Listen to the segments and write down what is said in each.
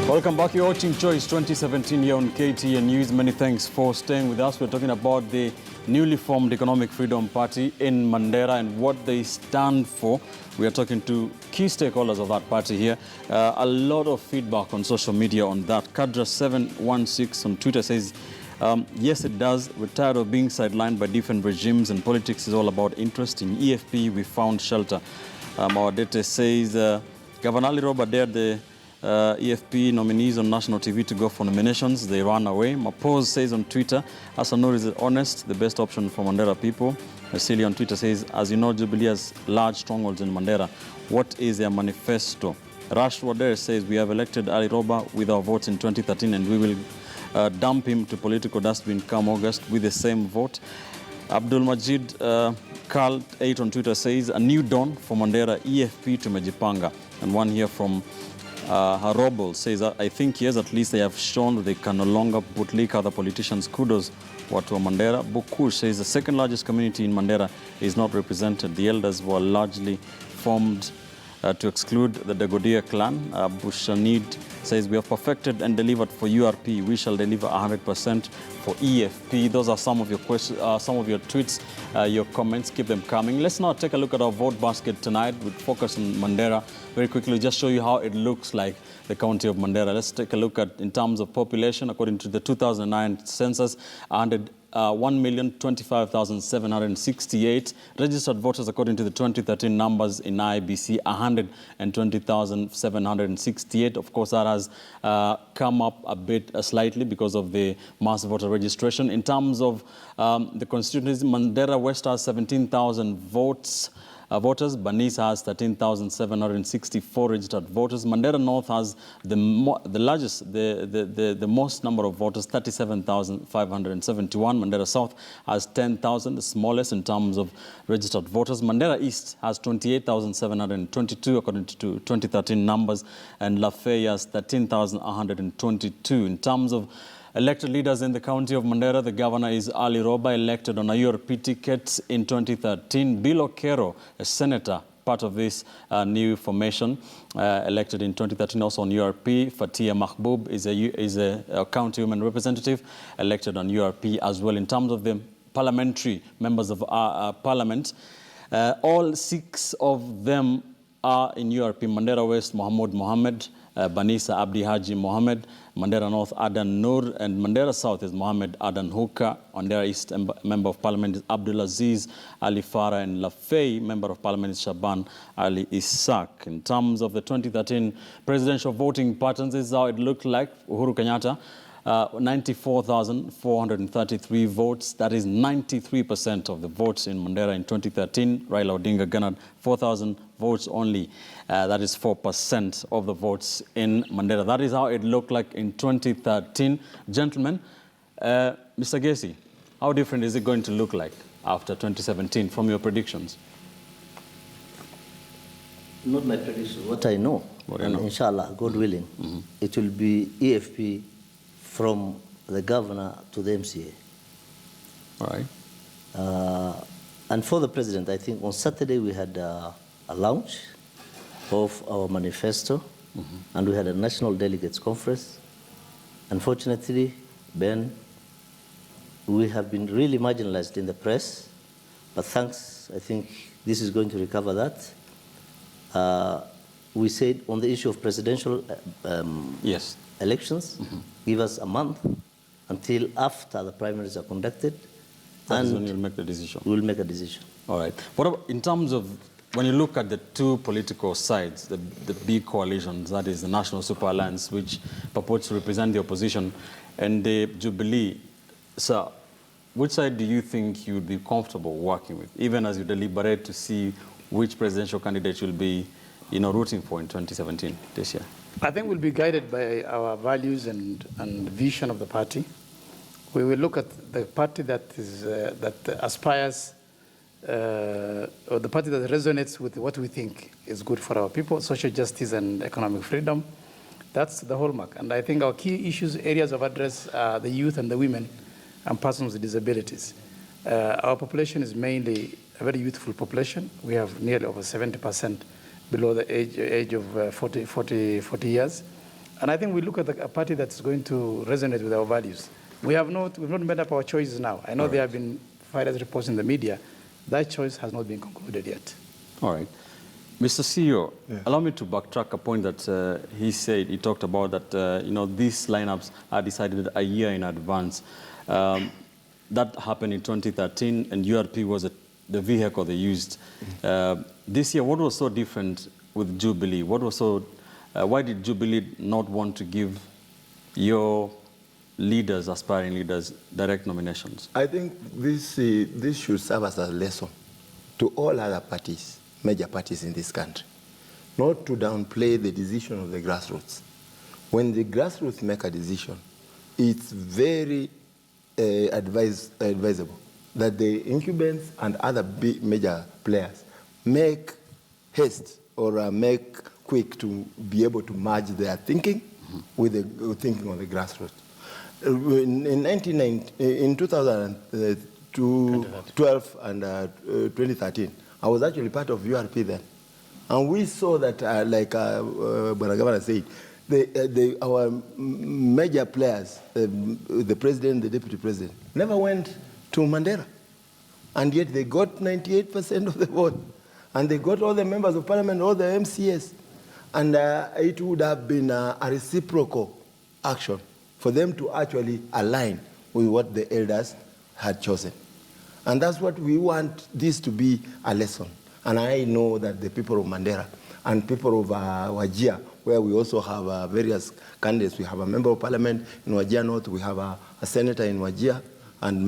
Welcome back. You're watching Choice 2017 here on KTN News. Many thanks for staying with us. We're talking about the newly formed Economic Freedom Party in Mandera and what they stand for. We are talking to key stakeholders of that party here. A lot of feedback on social media on that. Kadra716 on Twitter says, yes, it does. We're tired of being sidelined by different regimes, and politics is all about interest. In EFP, we found shelter. Our data says, Governor Ali Robert dared the EFP nominees on national TV to go for nominations. They ran away. Mapose says on Twitter, Asanur is honest, the best option for Mandera people. Celia on Twitter says, as you know, Jubilee has large strongholds in Mandera. What is their manifesto? Rash Wader says, we have elected Ali Roba with our votes in 2013 and we will dump him to political dustbin come August with the same vote. Abdul Majid Carl 8 on Twitter says, a new dawn for Mandera, EFP to Mejipanga. And one here from Harobel says, I think yes, at least they have shown that they can no longer bootlick other politicians. Kudos to Mandera. Bukush says the second largest community in Mandera is not represented. The elders were largely formed to exclude the Dagodia clan. Bushanid says we have perfected and delivered for URP. We shall deliver 100% for EFP. Those are some of your questions, some of your tweets, your comments. Keep them coming. Let's now take a look at our vote basket tonight with focus on Mandera. Very quickly, just show you how it looks like the county of Mandera. Let's take a look at in terms of population. According to the 2009 census, 1,025,768 registered voters according to the 2013 numbers in IBC, 120,768. Of course, that has come up a bit slightly because of the mass voter registration. In terms of the constituencies, Mandera West has 17,000 voters. Banisa has 13,764 registered voters. Mandera North has the largest, the most number of voters, 37,571. Mandera South has 10,000, the smallest in terms of registered voters. Mandera East has 28,722 according to 2013 numbers, and Lafay has 13,122. In terms of elected leaders in the county of Mandera, the governor is Ali Roba, elected on a URP ticket in 2013. Bill Okero, a senator, part of this new formation, elected in 2013 also on URP. Fatia Mahbub is a county woman representative, elected on URP as well. In terms of the parliamentary members of parliament, all 6 of them are in URP. Mandera West, Mohammed Mohammed. Banisa Abdi Haji Mohammed, Mandera North Adan Nur, and Mandera South is Mohammed Adan Huka. Mandera East Member of Parliament is Abdulaziz Ali Farah, and Lafay Member of Parliament is Shaban Ali Isaac. In terms of the 2013 presidential voting patterns, this is how it looked like. Uhuru Kenyatta, 94,433 votes. That is 93% of the votes in Mandera in 2013. Raila Odinga garnered 4,000 votes only. That is 4% of the votes in Mandera. That is how it looked like in 2013. Gentlemen, Mr. Gesi, how different is it going to look like after 2017 from your predictions? Not my prediction, what I know. What you know? Inshallah, God willing, it will be EFP from the governor to the MCA. All right. And for the president, I think on Saturday we had a launch of our manifesto, and we had a national delegates conference. Unfortunately, Ben, we have been really marginalized in the press, but thanks, I think this is going to recover that. We said on the issue of presidential elections, give us a month until after the primaries are conducted. That is when you'll make the decision. We'll make a decision. All right. What about in terms of when you look at the two political sides, the big coalitions, that is the National Super Alliance, which purports to represent the opposition, and the Jubilee, sir, which side do you think you would be comfortable working with, even as you deliberate to see which presidential candidate you'll be, rooting for in 2017 this year? I think we'll be guided by our values and vision of the party. We will look at the party that aspires, or the party that resonates with what we think is good for our people, social justice and economic freedom. That's the hallmark. And I think our key areas of address are the youth and the women and persons with disabilities. Our population is mainly a very youthful population. We have nearly over 70% below the age of 40 years. And I think we look at a party that's going to resonate with our values. We've not made up our choices now. I know there have been various reports in the media. That choice has not been concluded yet. All right. Mr. CEO, allow me to backtrack a point that he said. He talked about that, these lineups are decided a year in advance. That happened in 2013, and URP was the vehicle they used. This year, what was so different with Jubilee? Why did Jubilee not want to give your leaders, aspiring leaders, direct nominations? I think this should serve as a lesson to all other parties, major parties in this country, not to downplay the decision of the grassroots. When the grassroots make a decision, it's very advisable that the incumbents and other big major players make haste or make quick to be able to merge their thinking with the thinking of the grassroots. In 2012 and 2013, I was actually part of URP then. And we saw that, like Governor said, our major players, the president, the deputy president, never went to Mandera. And yet they got 98% of the vote. And they got all the members of parliament, all the MCS. And it would have been a reciprocal action for them to actually align with what the elders had chosen. And that's what we want this to be a lesson. And I know that the people of Mandera and people of Wajir, where we also have various candidates. We have a member of parliament in Wajir North, we have a senator in Wajir, and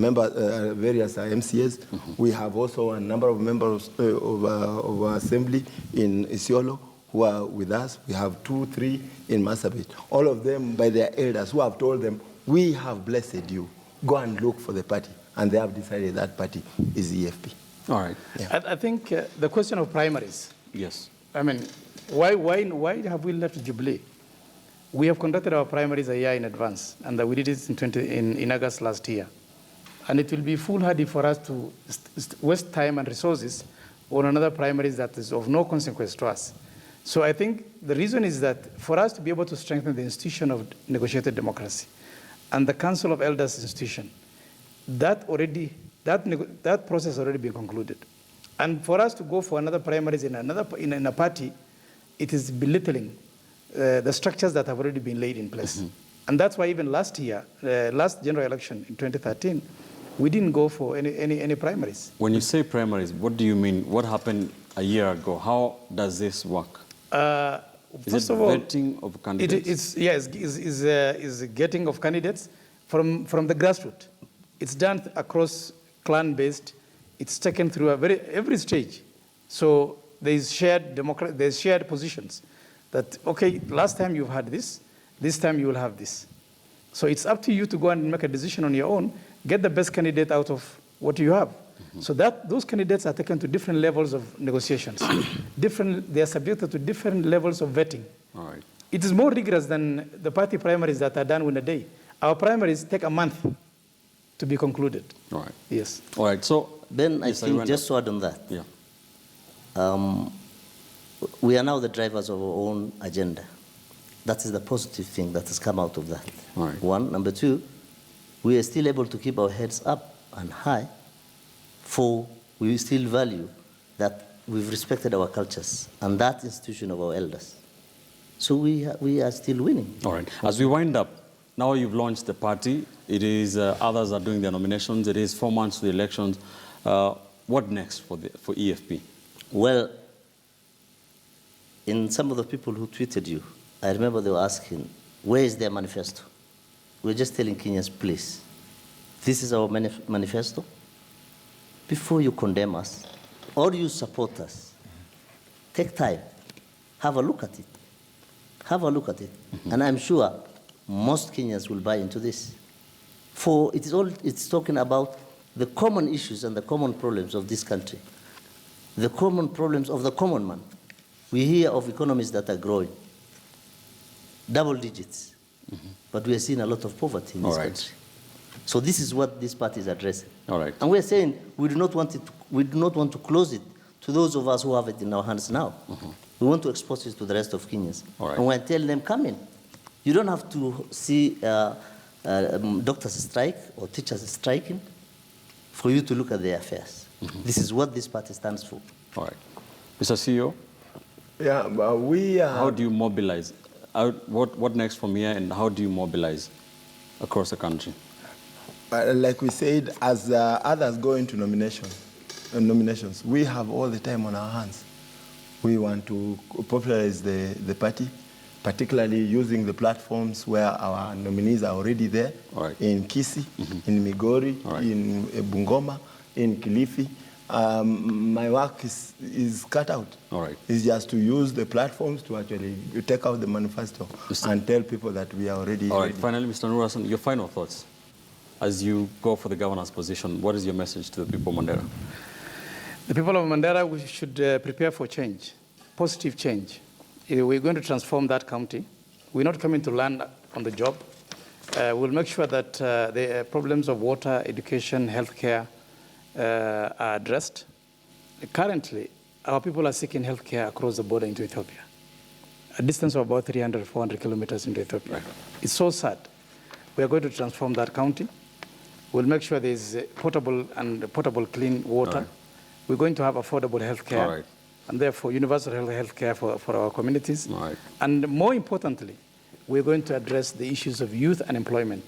various MCAs. We have also a number of members of assembly in Isiolo who are with us. We have 2, 3 in Marsabit. All of them by their elders who have told them, we have blessed you. Go and look for the party. And they have decided that party is EFP. All right. Yeah. I think the question of primaries. Yes. I mean, why have we left Jubilee? We have conducted our primaries a year in advance, and we did it in August last year. And it will be foolhardy for us to waste time and resources on another primaries that is of no consequence to us. So I think the reason is that for us to be able to strengthen the institution of negotiated democracy and the Council of Elders institution, that process has already been concluded. And for us to go for another primaries in a party, it is belittling the structures that have already been laid in place. And that's why even last year, last general election in 2013, we didn't go for any primaries. When you say primaries, what do you mean? What happened a year ago? How does this work? First of all, vetting of candidates? It's getting of candidates from the grassroots. It's done across clan-based. It's taken through every stage. So there's shared positions that, okay, last time you've had this time you will have this. So it's up to you to go and make a decision on your own, get the best candidate out of what you have. So those candidates are taken to different levels of negotiations. They are subjected to different levels of vetting. All right. It is more rigorous than the party primaries that are done in a day. Our primaries take a month to be concluded. All right. Yes. All right. So Ben, I think just to add on that, we are now the drivers of our own agenda. That is the positive thing that has come out of that. All right. One. Number two, we are still able to keep our heads up and high, for we still value that we've respected our cultures and that institution of our elders. So we are still winning. All right. As we wind up, now you've launched the party. It is others are doing their nominations. It is 4 months to the elections. What next for EFP? Well, in some of the people who tweeted you, I remember they were asking, where is their manifesto? We're just telling Kenyans, please, this is our manifesto. Before you condemn us or you support us, take time, have a look at it. Have a look at it. And I'm sure most Kenyans will buy into this. For it's talking about the common issues and the common problems of this country, the common problems of the common man. We hear of economies that are growing, double digits, but we are seeing a lot of poverty in this country. So this is what this party is addressing. All right. And we're saying we do not want to close it to those of us who have it in our hands now. We want to expose it to the rest of Kenyans. All right. And we're telling them, come in. You don't have to see doctors strike or teachers striking for you to look at their affairs. This is what this party stands for. All right. Mr. CEO? Yeah, but we are... How do you mobilize? What next from here, and how do you mobilize across the country? Like we said, as others go into nominations, we have all the time on our hands. We want to popularize the party, particularly using the platforms where our nominees are already there, in Kisii, in Migori, in Bungoma, in Kilifi. My work is cut out. It's just to use the platforms to actually take out the manifesto and tell people that we are already ready. Finally, Mr. Nurasan, your final thoughts. As you go for the governor's position, what is your message to the people of Mandera? The people of Mandera, we should prepare for change, positive change. We're going to transform that county. We're not coming to learn on the job. We'll make sure that the problems of water, education, healthcare are addressed. Currently, our people are seeking healthcare across the border into Ethiopia, a distance of about 300, 400 kilometers into Ethiopia. It's so sad. We are going to transform that county. We'll make sure there's potable clean water. We're going to have affordable health care, and therefore universal health care for our communities. And more importantly, we're going to address the issues of youth unemployment.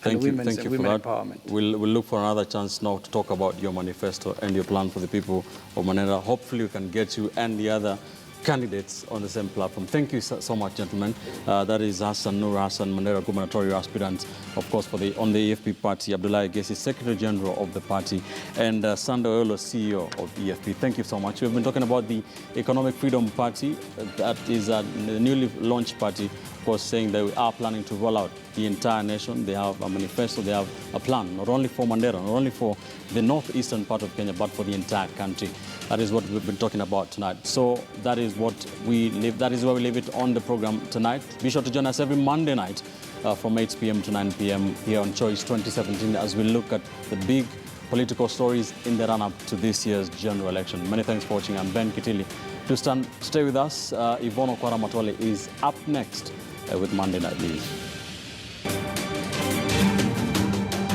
Thank you for that. Empowerment. We'll look for another chance now to talk about your manifesto and your plan for the people of Mandera. Hopefully we can get you and the other candidates on the same platform. Thank you so much, gentlemen. That is Hassan Nur Hassan, Mandera gubernatorial aspirant, of course, on the EFP party. Abdullahi Gessi, Secretary General of the party, and Sando Olo, CEO of EFP. Thank you so much. We've been talking about the Economic Freedom Party. That is a newly launched party, of course, saying that we are planning to roll out the entire nation. They have a manifesto, they have a plan, not only for Mandera, not only for the northeastern part of Kenya, but for the entire country. That is what we've been talking about tonight. So that is what we leave. That is where we leave it on the program tonight. Be sure to join us every Monday night from 8 p.m. to 9 p.m. here on Choice 2017 as we look at the big political stories in the run-up to this year's general election. Many thanks for watching. I'm Ben Kitili. Stay with us. Yvonne Okwara Matole is up next with Monday Night News.